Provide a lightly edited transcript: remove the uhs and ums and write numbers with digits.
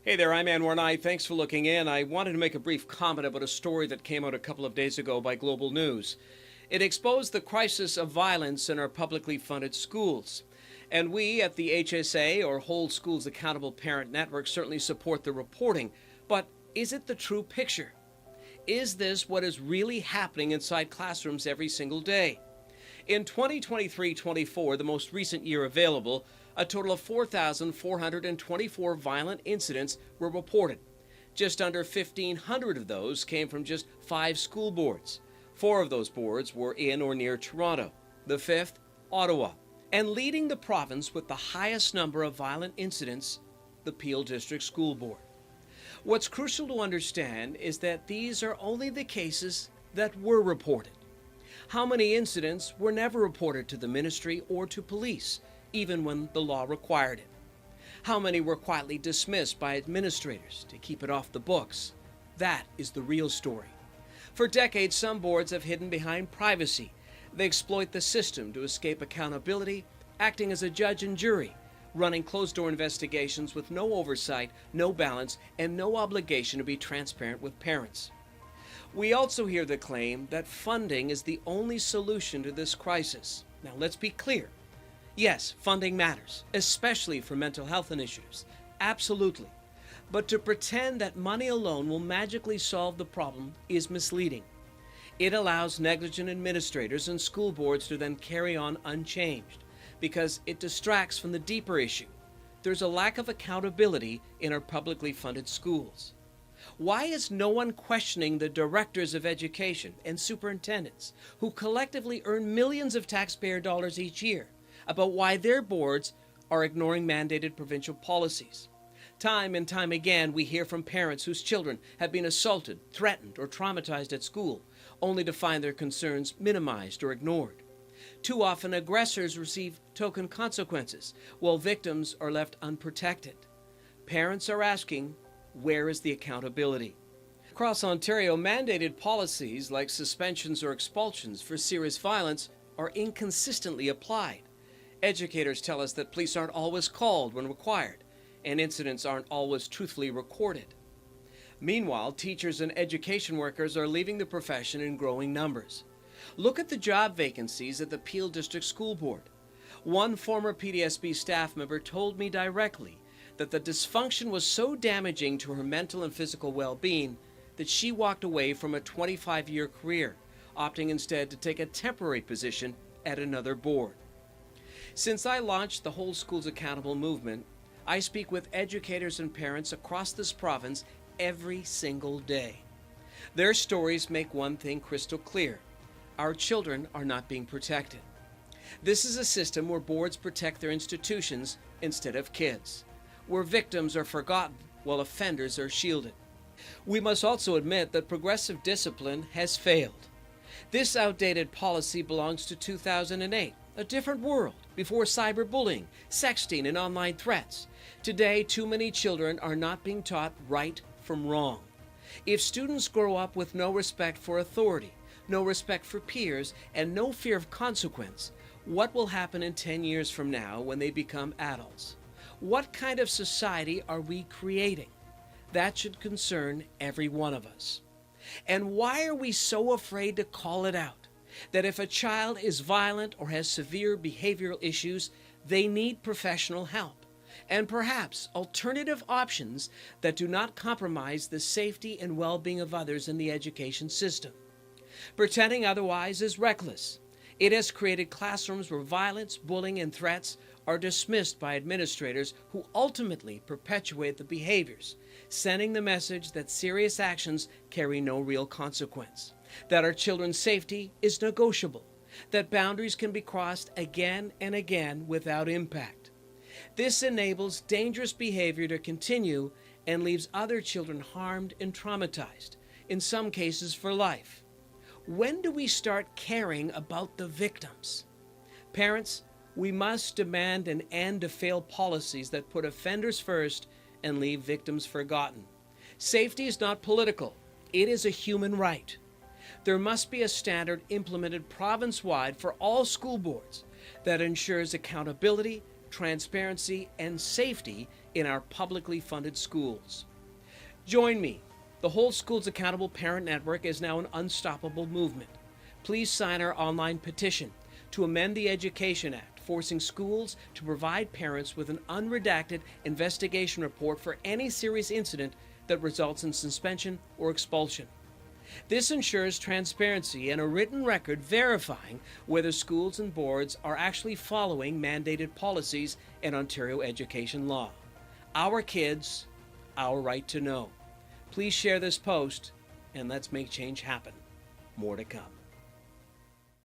Hey there, I'm Anwar Knight. Thanks for looking in. I wanted to make a brief comment about a story that came out a couple of days ago by Global News. It exposed the crisis of violence in our publicly funded schools. And we at the HSA, or Hold Schools Accountable Parent Network, certainly support the reporting. But is it the true picture? Is this what is really happening inside classrooms every single day? In 2023-24, the most recent year available, a total of 4,424 violent incidents were reported. Just under 1,500 of those came from just 5 school boards. 4 of those boards were in or near Toronto, the 5th, Ottawa. And leading the province with the highest number of violent incidents, the Peel District School Board. What's crucial to understand is that these are only the cases that were reported. How many incidents were never reported to the ministry or to police, even when the law required it? How many were quietly dismissed by administrators to keep it off the books? That is the real story. For decades, some boards have hidden behind privacy. They exploit the system to escape accountability, acting as a judge and jury, running closed-door investigations with no oversight, no balance, and no obligation to be transparent with parents. We also hear the claim that funding is the only solution to this crisis. Now, let's be clear. Yes, funding matters, especially for mental health initiatives. Absolutely. But to pretend that money alone will magically solve the problem is misleading. It allows negligent administrators and school boards to then carry on unchanged because it distracts from the deeper issue. There's a lack of accountability in our publicly funded schools. Why is no one questioning the directors of education and superintendents who collectively earn millions of taxpayer dollars each year about why their boards are ignoring mandated provincial policies? Time and time again, we hear from parents whose children have been assaulted, threatened, or traumatized at school, only to find their concerns minimized or ignored. Too often, aggressors receive token consequences, while victims are left unprotected. Parents are asking, where is the accountability? Across Ontario, mandated policies like suspensions or expulsions for serious violence are inconsistently applied. Educators tell us that police aren't always called when required, and incidents aren't always truthfully recorded. Meanwhile, teachers and education workers are leaving the profession in growing numbers. Look at the job vacancies at the Peel District School Board. One former PDSB staff member told me directly that the dysfunction was so damaging to her mental and physical well-being that she walked away from a 25-year career, opting instead to take a temporary position at another board. Since I launched the Hold Schools Accountable movement, I speak with educators and parents across this province every single day. Their stories make one thing crystal clear. Our children are not being protected. This is a system where boards protect their institutions instead of kids, where victims are forgotten while offenders are shielded. We must also admit that progressive discipline has failed. This outdated policy belongs to 2008, a different world, before cyberbullying, sexting, and online threats. Today, too many children are not being taught right from wrong. If students grow up with no respect for authority, no respect for peers, and no fear of consequence, what will happen in 10 years from now when they become adults? What kind of society are we creating? That should concern every one of us. And why are we so afraid to call it out? That if a child is violent or has severe behavioral issues, they need professional help, and perhaps alternative options that do not compromise the safety and well-being of others in the education system. Pretending otherwise is reckless. It has created classrooms where violence, bullying, and threats are dismissed by administrators who ultimately perpetuate the behaviors, sending the message that serious actions carry no real consequence, that our children's safety is negotiable, that boundaries can be crossed again and again without impact. This enables dangerous behavior to continue and leaves other children harmed and traumatized, in some cases for life. When do we start caring about the victims? Parents, we must demand an end to failed policies that put offenders first and leave victims forgotten. Safety is not political. It is a human right. There must be a standard implemented province-wide for all school boards that ensures accountability, transparency, and safety in our publicly funded schools. Join me. The Whole Schools Accountable Parent Network is now an unstoppable movement. Please sign our online petition to amend the Education Act, forcing schools to provide parents with an unredacted investigation report for any serious incident that results in suspension or expulsion. This ensures transparency and a written record verifying whether schools and boards are actually following mandated policies and Ontario education law. Our kids, our right to know. Please share this post, and let's make change happen. More to come.